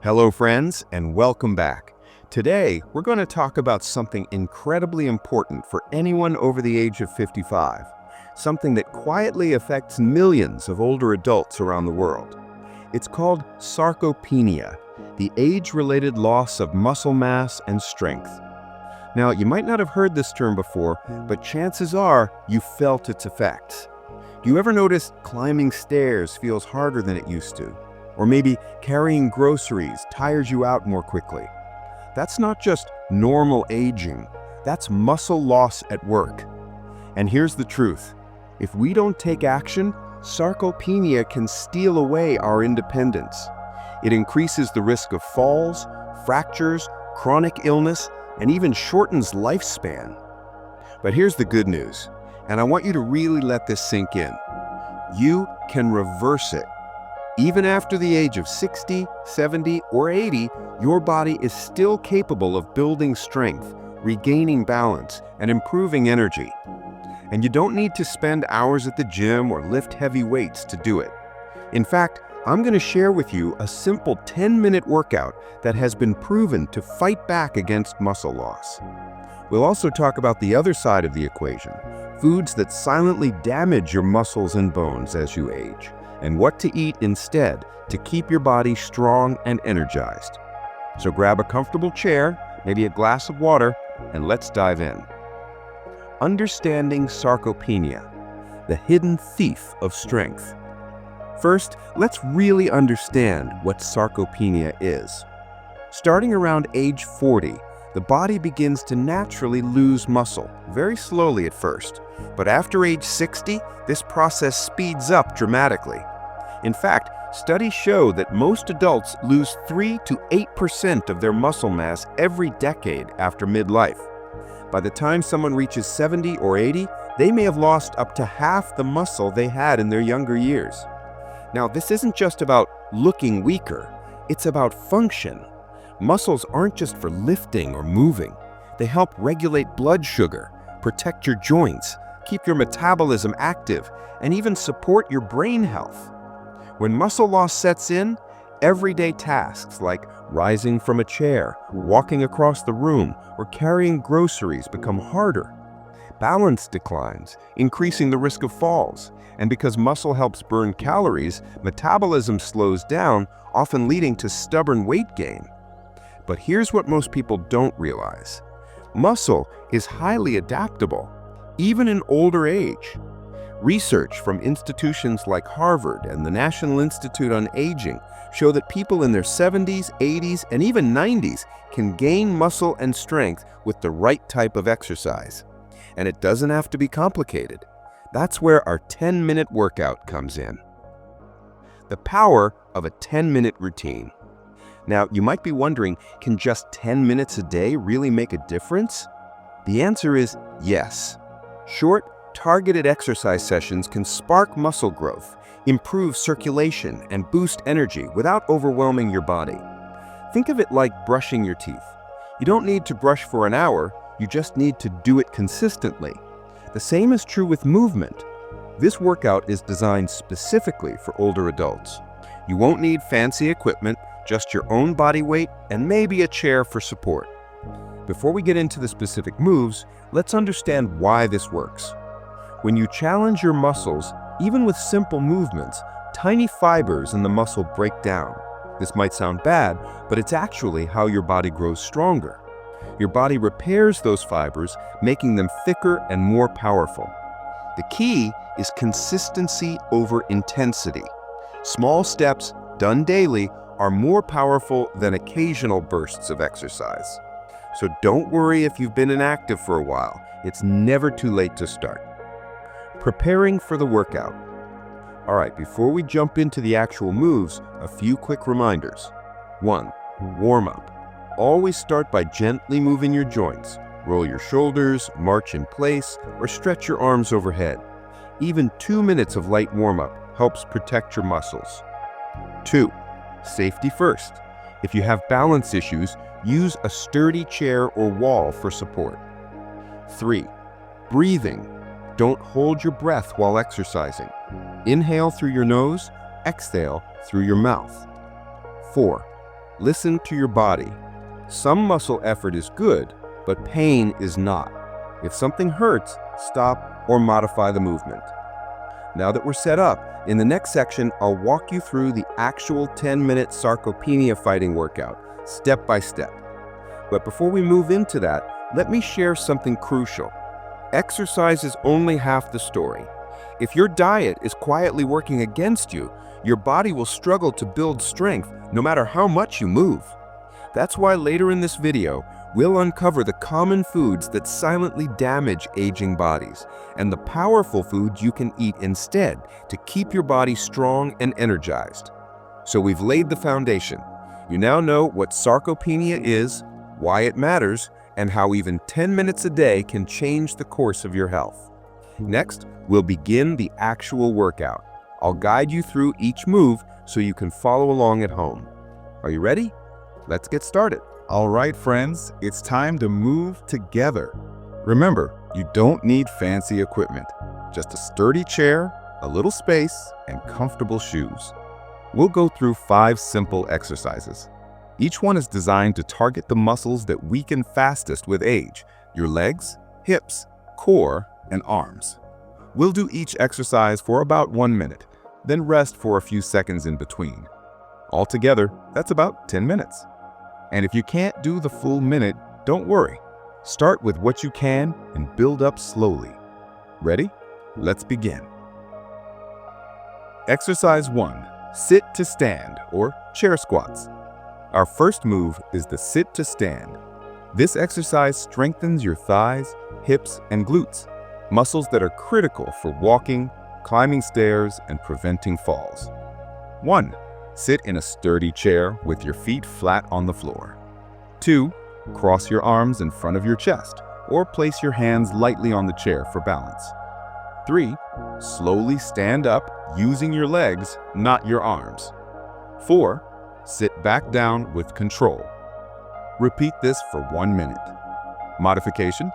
Hello friends, and welcome back. Today, we're going to talk about something incredibly important for anyone over the age of 55, something that quietly affects millions of older adults around the world. It's called sarcopenia, the age-related loss of muscle mass and strength. Now, you might not have heard this term before, but chances are you felt its effects. Do you ever notice climbing stairs feels harder than it used to? Or maybe carrying groceries tires you out more quickly? That's not just normal aging, that's muscle loss at work. And here's the truth. If we don't take action, sarcopenia can steal away our independence. It increases the risk of falls, fractures, chronic illness, and even shortens lifespan. But here's the good news, and I want you to really let this sink in. You can reverse it. Even after the age of 60, 70, or 80, your body is still capable of building strength, regaining balance, and improving energy. And you don't need to spend hours at the gym or lift heavy weights to do it. In fact, I'm going to share with you a simple 10-minute workout that has been proven to fight back against muscle loss. We'll also talk about the other side of the equation, foods that silently damage your muscles and bones as you age, and what to eat instead to keep your body strong and energized. So grab a comfortable chair, maybe a glass of water, and let's dive in. Understanding sarcopenia, the hidden thief of strength. First, let's really understand what sarcopenia is. Starting around age 40, the body begins to naturally lose muscle, very slowly at first. But after age 60, this process speeds up dramatically. In fact, studies show that most adults lose 3 to 8% of their muscle mass every decade after midlife. By the time someone reaches 70 or 80, they may have lost up to half the muscle they had in their younger years. Now, this isn't just about looking weaker, it's about function. Muscles aren't just for lifting or moving. They help regulate blood sugar, protect your joints, keep your metabolism active, and even support your brain health. When muscle loss sets in, everyday tasks like rising from a chair, walking across the room, or carrying groceries become harder. Balance declines, increasing the risk of falls. And because muscle helps burn calories, metabolism slows down, often leading to stubborn weight gain. But here's what most people don't realize. Muscle is highly adaptable, even in older age. Research from institutions like Harvard and the National Institute on Aging show that people in their 70s, 80s, and even 90s can gain muscle and strength with the right type of exercise. And it doesn't have to be complicated. That's where our 10-minute workout comes in. The power of a 10-minute routine. Now, you might be wondering, can just 10 minutes a day really make a difference? The answer is yes. Short, targeted exercise sessions can spark muscle growth, improve circulation, and boost energy without overwhelming your body. Think of it like brushing your teeth. You don't need to brush for an hour, you just need to do it consistently. The same is true with movement. This workout is designed specifically for older adults. You won't need fancy equipment, just your own body weight and maybe a chair for support. Before we get into the specific moves, let's understand why this works. When you challenge your muscles, even with simple movements, tiny fibers in the muscle break down. This might sound bad, but it's actually how your body grows stronger. Your body repairs those fibers, making them thicker and more powerful. The key is consistency over intensity. Small steps, done daily, are more powerful than occasional bursts of exercise. So don't worry if you've been inactive for a while. It's never too late to start. Preparing for the workout. All right, before we jump into the actual moves, a few quick reminders. 1. Warm up. Always start by gently moving your joints. Roll your shoulders, march in place, or stretch your arms overhead. Even 2 minutes of light warm-up helps protect your muscles. 2. Safety first. If you have balance issues, use a sturdy chair or wall for support. 3. Breathing. Don't hold your breath while exercising. Inhale through your nose, exhale through your mouth. 4. Listen to your body. Some muscle effort is good, but pain is not. If something hurts, stop or modify the movement. Now that we're set up, in the next section, I'll walk you through the actual 10-minute Sarcopenia fighting workout, step by step. But before we move into that, let me share something crucial. Exercise is only half the story. If your diet is quietly working against you, your body will struggle to build strength no matter how much you move. That's why later in this video, we'll uncover the common foods that silently damage aging bodies and the powerful foods you can eat instead to keep your body strong and energized. So we've laid the foundation. You now know what sarcopenia is, why it matters, and how even 10 minutes a day can change the course of your health. Next, we'll begin the actual workout. I'll guide you through each move so you can follow along at home. Are you ready? Let's get started. All right, friends, it's time to move together. Remember, you don't need fancy equipment, just a sturdy chair, a little space, and comfortable shoes. We'll go through 5 simple exercises. Each one is designed to target the muscles that weaken fastest with age: your legs, hips, core, and arms. We'll do each exercise for about 1 minute, then rest for a few seconds in between. Altogether, that's about 10 minutes. And if you can't do the full minute, don't worry. Start with what you can and build up slowly. Ready? Let's begin. Exercise 1. Sit to stand, or chair squats. Our first move is the sit to stand. This exercise strengthens your thighs, hips, and glutes, muscles that are critical for walking, climbing stairs, and preventing falls. 1. Sit in a sturdy chair with your feet flat on the floor. 2. Cross your arms in front of your chest, or place your hands lightly on the chair for balance. 3. Slowly stand up using your legs, not your arms. 4. Sit back down with control. Repeat this for 1 minute. Modification: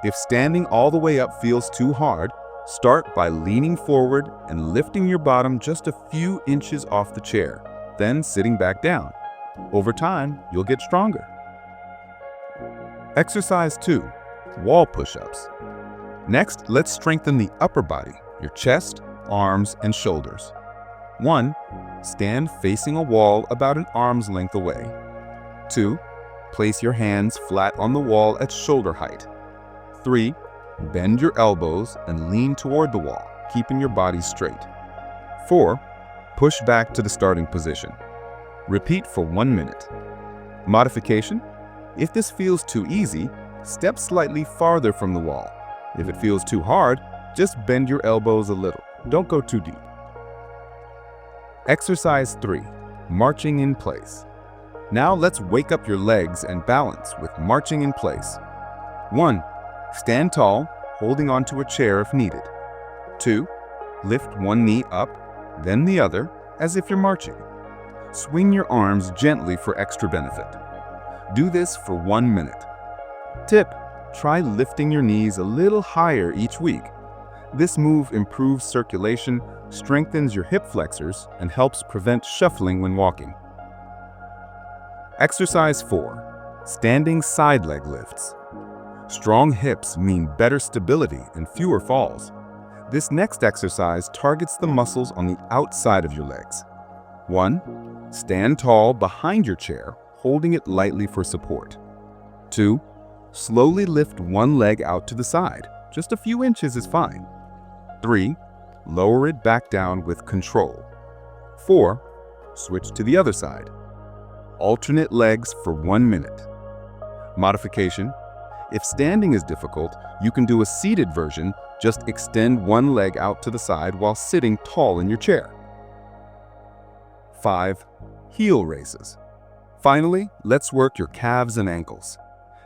if standing all the way up feels too hard, start by leaning forward and lifting your bottom just a few inches off the chair, then sitting back down. Over time, you'll get stronger. Exercise 2. Wall push-ups. Next, let's strengthen the upper body, your chest, arms, and shoulders. 1. Stand facing a wall about an arm's length away. 2. Place your hands flat on the wall at shoulder height. 3. Bend your elbows and lean toward the wall, keeping your body straight. 4. Push back to the starting position. Repeat for 1 minute. Modification: if this feels too easy, step slightly farther from the wall. If it feels too hard, just bend your elbows a little. Don't go too deep. Exercise 3. Marching in place. Now let's wake up your legs and balance with marching in place. 1. Stand tall, holding onto a chair if needed. 2. Lift one knee up, then the other, as if you're marching. Swing your arms gently for extra benefit. Do this for 1 minute. Tip: try lifting your knees a little higher each week. This move improves circulation, strengthens your hip flexors, and helps prevent shuffling when walking. Exercise 4. Standing side leg lifts. Strong hips mean better stability and fewer falls. This next exercise targets the muscles on the outside of your legs. 1. Stand tall behind your chair, holding it lightly for support. 2. Slowly lift one leg out to the side. Just a few inches is fine. 3. Lower it back down with control. 4. Switch to the other side. Alternate legs for 1 minute. Modification: if standing is difficult, you can do a seated version. Just extend one leg out to the side while sitting tall in your chair. 5. Heel raises. Finally, let's work your calves and ankles.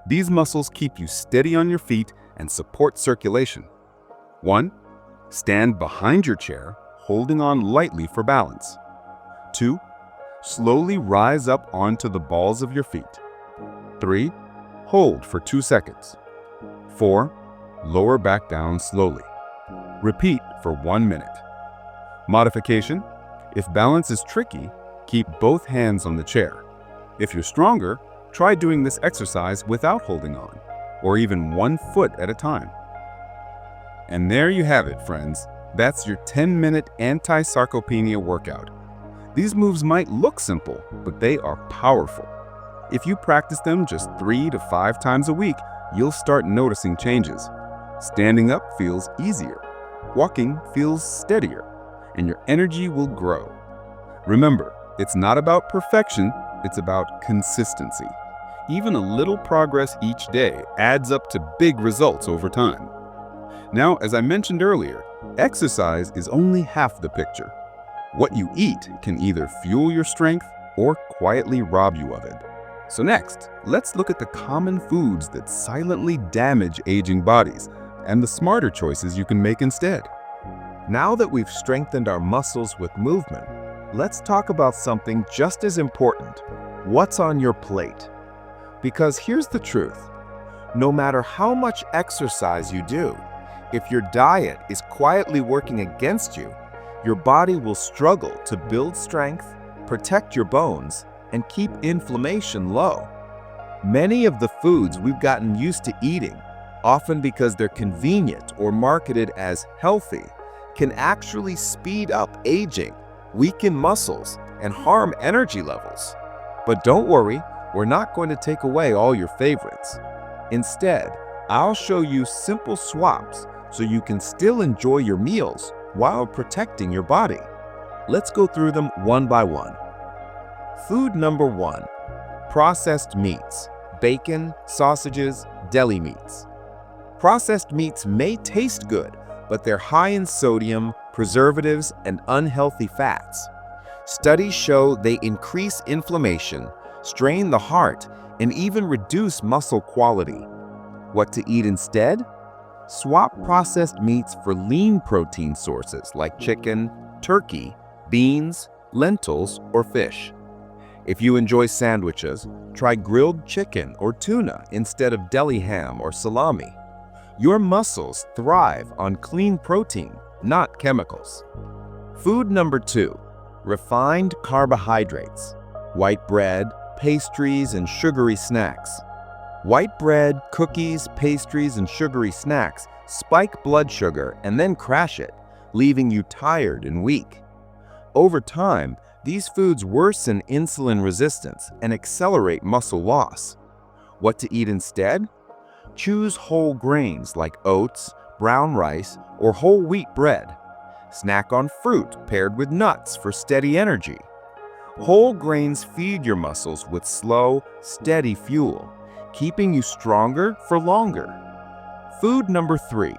These muscles keep you steady on your feet and support circulation. 1. Stand behind your chair, holding on lightly for balance. 2. Slowly rise up onto the balls of your feet. 3. Hold for 2 seconds. 4. Lower back down slowly. Repeat for 1 minute. Modification: if balance is tricky, keep both hands on the chair. If you're stronger, try doing this exercise without holding on, or even 1 foot at a time. And there you have it, friends. That's your 10-minute anti-sarcopenia workout. These moves might look simple, but they are powerful. If you practice them just 3 to 5 times a week, you'll start noticing changes. Standing up feels easier, walking feels steadier, and your energy will grow. Remember, it's not about perfection, it's about consistency. Even a little progress each day adds up to big results over time. Now, as I mentioned earlier, exercise is only half the picture. What you eat can either fuel your strength or quietly rob you of it. So next, let's look at the common foods that silently damage aging bodies and the smarter choices you can make instead. Now that we've strengthened our muscles with movement, let's talk about something just as important: what's on your plate. Because here's the truth: no matter how much exercise you do, if your diet is quietly working against you, your body will struggle to build strength, protect your bones, and keep inflammation low. Many of the foods we've gotten used to eating, often because they're convenient or marketed as healthy, can actually speed up aging, weaken muscles, and harm energy levels. But don't worry, we're not going to take away all your favorites. Instead, I'll show you simple swaps so you can still enjoy your meals while protecting your body. Let's go through them one by one. Food number 1: processed meats, bacon, sausages, deli meats. Processed meats may taste good, but they're high in sodium, preservatives, and unhealthy fats. Studies show they increase inflammation, strain the heart, and even reduce muscle quality. What to eat instead? Swap processed meats for lean protein sources like chicken, turkey, beans, lentils, or fish. If you enjoy sandwiches, try grilled chicken or tuna instead of deli ham or salami. Your muscles thrive on clean protein, not chemicals. Food number 2: refined carbohydrates, white bread, pastries, and sugary snacks. White bread, cookies, pastries, and sugary snacks spike blood sugar and then crash it, leaving you tired and weak. Over time, these foods worsen insulin resistance and accelerate muscle loss. What to eat instead? Choose whole grains like oats, brown rice, or whole wheat bread. Snack on fruit paired with nuts for steady energy. Whole grains feed your muscles with slow, steady fuel, keeping you stronger for longer. Food number 3: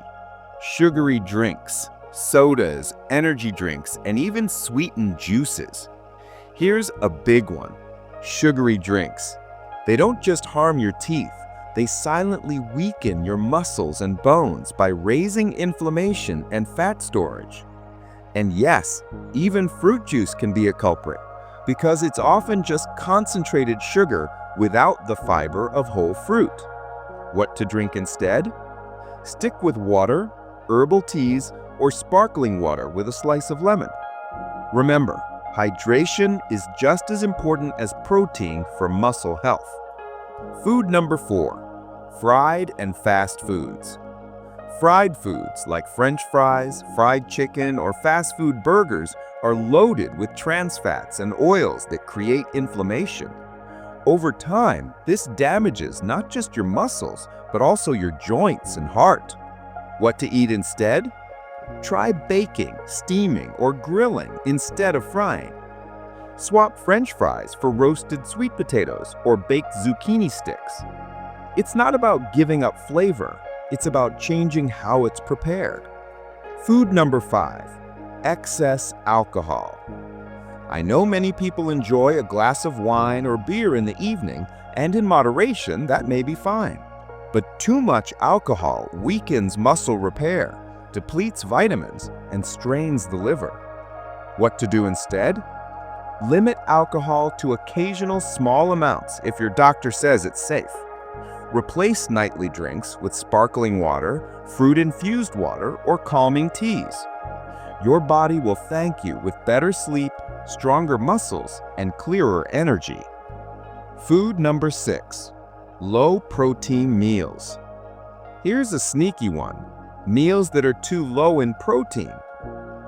sugary drinks, sodas, energy drinks, and even sweetened juices. Here's a big one: sugary drinks. They don't just harm your teeth, they silently weaken your muscles and bones by raising inflammation and fat storage. And yes, even fruit juice can be a culprit, because it's often just concentrated sugar without the fiber of whole fruit. What to drink instead? Stick with water, herbal teas, or sparkling water with a slice of lemon. Remember, hydration is just as important as protein for muscle health. Food number 4: fried and fast foods. Fried foods like French fries, fried chicken, or fast food burgers are loaded with trans fats and oils that create inflammation. Over time, this damages not just your muscles, but also your joints and heart. What to eat instead? Try baking, steaming, or grilling instead of frying. Swap French fries for roasted sweet potatoes or baked zucchini sticks. It's not about giving up flavor, it's about changing how it's prepared. Food number 5: excess alcohol. I know many people enjoy a glass of wine or beer in the evening, and in moderation, that may be fine. But too much alcohol weakens muscle repair, depletes vitamins, and strains the liver. What to do instead? Limit alcohol to occasional small amounts if your doctor says it's safe. Replace nightly drinks with sparkling water, fruit-infused water, or calming teas. Your body will thank you with better sleep, stronger muscles, and clearer energy. Food number 6. Low-protein meals. Here's a sneaky one. Meals that are too low in protein.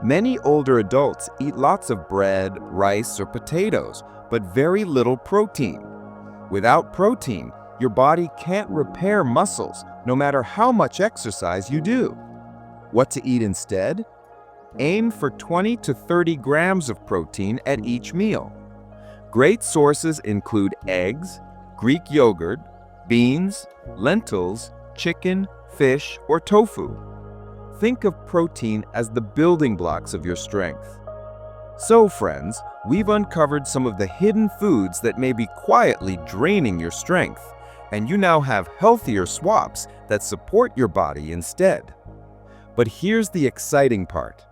Many older adults eat lots of bread, rice, or potatoes, but very little protein. Without protein, your body can't repair muscles, no matter how much exercise you do. What to eat instead? Aim for 20 to 30 grams of protein at each meal. Great sources include eggs, Greek yogurt, beans, lentils, chicken, fish, or tofu. Think of protein as the building blocks of your strength. So, friends, we've uncovered some of the hidden foods that may be quietly draining your strength, and you now have healthier swaps that support your body instead. But here's the exciting part.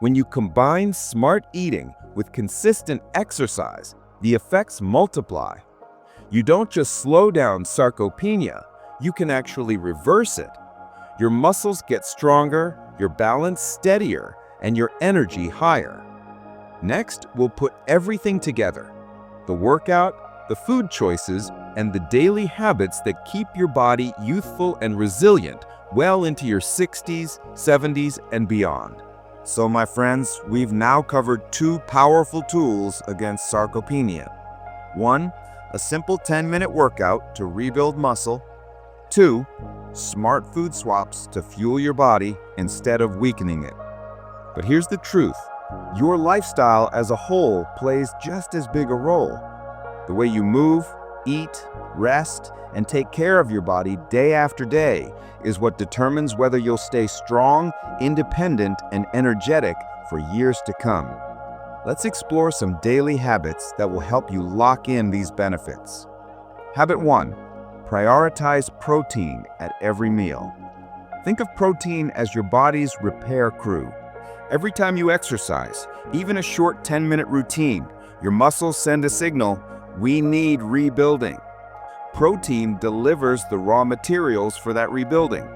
When you combine smart eating with consistent exercise, the effects multiply. You don't just slow down sarcopenia, you can actually reverse it. Your muscles get stronger, your balance steadier, and your energy higher. Next, we'll put everything together: the workout, the food choices, and the daily habits that keep your body youthful and resilient well into your 60s, 70s, and beyond. So my friends, we've now covered 2 powerful tools against sarcopenia. 1, a simple 10-minute workout to rebuild muscle. 2, smart food swaps to fuel your body instead of weakening it. But here's the truth. Your lifestyle as a whole plays just as big a role. The way you move, eat, rest, and take care of your body day after day is what determines whether you'll stay strong, independent, and energetic for years to come. Let's explore some daily habits that will help you lock in these benefits. Habit 1. Prioritize protein at every meal. Think of protein as your body's repair crew. Every time you exercise, even a short 10-minute routine, your muscles send a signal, we need rebuilding. Protein delivers the raw materials for that rebuilding.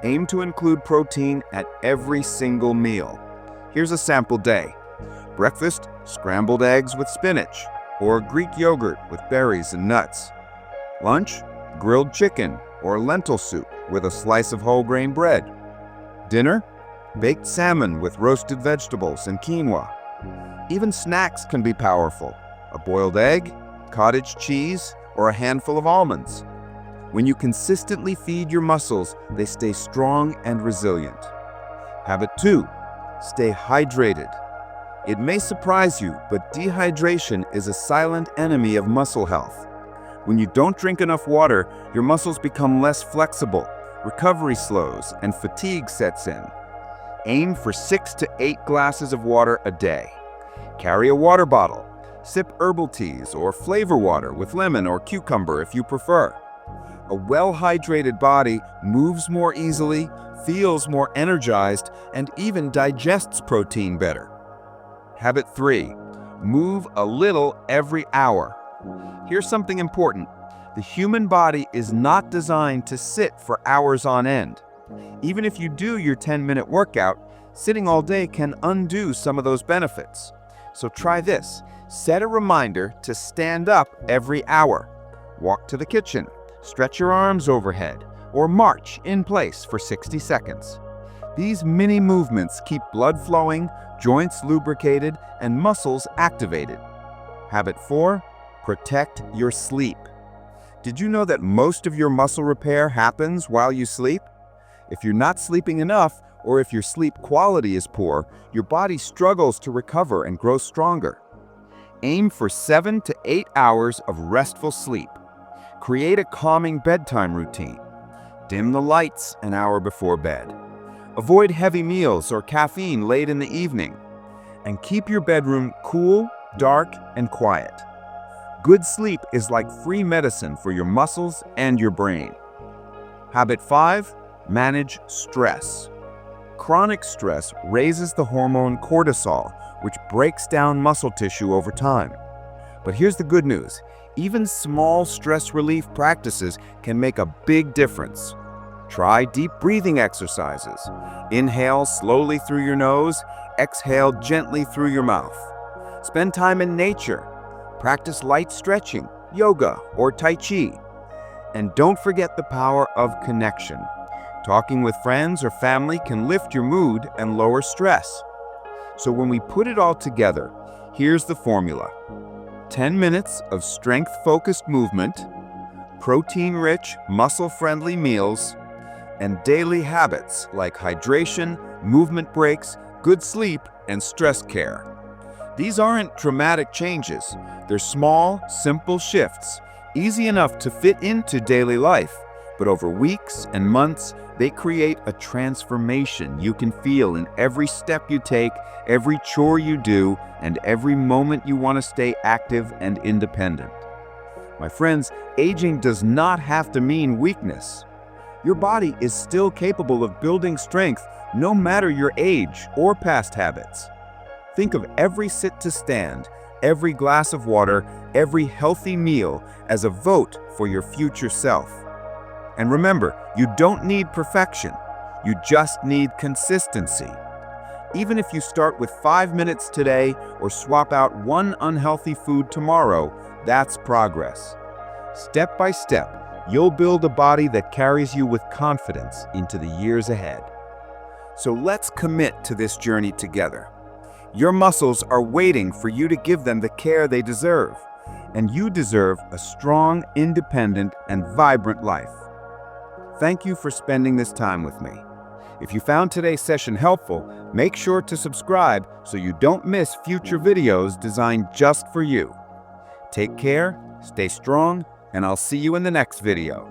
Aim to include protein at every single meal. Here's a sample day. Breakfast, scrambled eggs with spinach, or Greek yogurt with berries and nuts. Lunch, grilled chicken or lentil soup with a slice of whole grain bread. Dinner, baked salmon with roasted vegetables and quinoa. Even snacks can be powerful. A boiled egg, cottage cheese, or a handful of almonds. When you consistently feed your muscles, they stay strong and resilient. Habit 2. Stay hydrated. It may surprise you, but dehydration is a silent enemy of muscle health. When you don't drink enough water, your muscles become less flexible, recovery slows, and fatigue sets in. Aim for 6 to 8 glasses of water a day. Carry a water bottle. Sip herbal teas or flavor water with lemon or cucumber if you prefer. A well-hydrated body moves more easily, feels more energized, and even digests protein better. Habit 3. Move a little every hour. Here's something important. The human body is not designed to sit for hours on end. Even if you do your 10-minute workout, sitting all day can undo some of those benefits. So try this. Set a reminder to stand up every hour. Walk to the kitchen, stretch your arms overhead, or march in place for 60 seconds. These mini movements keep blood flowing, joints lubricated, and muscles activated. Habit 4. Protect your sleep. Did you know that most of your muscle repair happens while you sleep? If you're not sleeping enough, or if your sleep quality is poor, your body struggles to recover and grow stronger. Aim for 7 to 8 hours of restful sleep. Create a calming bedtime routine. Dim the lights an hour before bed. Avoid heavy meals or caffeine late in the evening. And keep your bedroom cool, dark, and quiet. Good sleep is like free medicine for your muscles and your brain. Habit 5. Manage stress. Chronic stress raises the hormone cortisol, which breaks down muscle tissue over time. But here's the good news. Even small stress relief practices can make a big difference. Try deep breathing exercises. Inhale slowly through your nose, exhale gently through your mouth. Spend time in nature. Practice light stretching, yoga, or Tai Chi. And don't forget the power of connection. Talking with friends or family can lift your mood and lower stress. So when we put it all together, here's the formula. 10 minutes of strength-focused movement, protein-rich, muscle-friendly meals, and daily habits like hydration, movement breaks, good sleep, and stress care. These aren't dramatic changes. They're small, simple shifts, easy enough to fit into daily life. But over weeks and months, they create a transformation you can feel in every step you take, every chore you do, and every moment you want to stay active and independent. My friends, aging does not have to mean weakness. Your body is still capable of building strength no matter your age or past habits. Think of every sit to stand, every glass of water, every healthy meal as a vote for your future self. And remember, you don't need perfection. You just need consistency. Even if you start with 5 minutes today or swap out one unhealthy food tomorrow, that's progress. Step by step, you'll build a body that carries you with confidence into the years ahead. So let's commit to this journey together. Your muscles are waiting for you to give them the care they deserve, and you deserve a strong, independent, and vibrant life. Thank you for spending this time with me. If you found today's session helpful, make sure to subscribe so you don't miss future videos designed just for you. Take care, stay strong, and I'll see you in the next video.